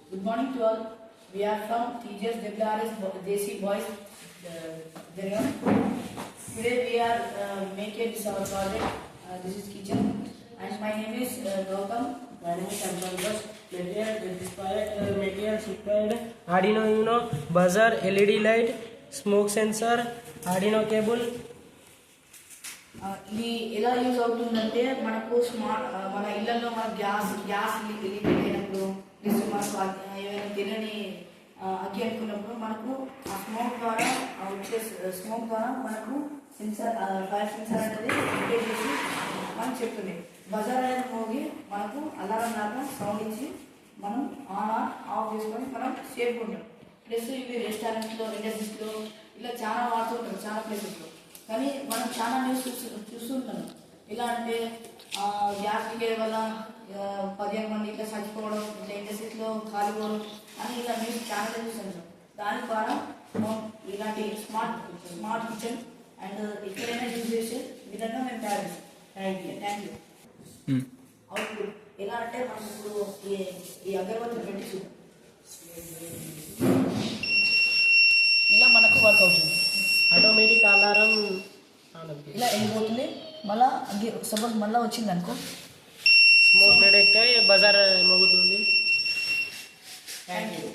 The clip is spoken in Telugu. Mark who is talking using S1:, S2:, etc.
S1: Good morning to all. We are from TGS WRS Desi Boys Dergam. Today we are making this our project. This is kitchen, and my name is Gautam.
S2: My name is Pankaj. Materials required: Arduino Uno, buzzer, LED light, smoke sensor, Arduino cable.
S1: ఇది ఎలా యూజ్ అవుతుందంటే మనకు స్మార్ట్ మన ఇళ్లలో మన గ్యాస్ లీక్ అయినప్పుడు మనకు ఏమైనా తెలియని అగ్గి అనుకున్నప్పుడు మనకు ఆ స్మోక్ ద్వారా వచ్చే స్మోక్ ద్వారా మనకు సెన్సార్ ఫైర్ సెన్సార్ అనేది ఇంకేట్ చేసి మనం చెప్తుంది. బజార్ అనేది మోగి మనకు అలారం లాగా సౌండ్ ఇచ్చి మనం ఆన్ ఆఫ్ చేసుకొని మనం సేఫ్గా ఉంటాం. ప్లస్ ఇవి రెస్టారెంట్స్లో ఇండస్ట్రీస్లో ఇలా చాలా వాడుతుంటారు చాలా ప్లేసెస్లో. కానీ మనం చాలా న్యూస్ చూస్తుంటాం. ఎలా అంటే గ్యాస్ లీకేజ్ వల్ల 15 మంది ఇట్లా చచ్చిపోవడం, ఇట్లా ఇండస్ట్రీస్లో కాలిపోవడం అని ఇలా న్యూస్ చాలా చూస్తుంటాం. దాని ద్వారా మనం ఇలాంటి స్మార్ట్ కిచెన్ అండ్ ఎక్కడైనా యూజ్ చేసే విధంగా మేము తయారు చేస్తాం. Thank you. అవుట్పుట్ ఎలా అంటే మనం ఇప్పుడు ఈ అగరబత్తులు పెట్టి చూద్దాం. ఇలా మనకు వర్క్ అవుతుంది.
S2: ఆటోమేటిక్ అలారం
S1: ఇలా వెళ్ళిపోతుంది. మళ్ళీ సపోజ్ మళ్ళీ వచ్చింది అనుకో,
S2: స్మోక్ డిటెక్ట్ అయ్యి బజార్ మోగుతుంది.
S1: Thank you.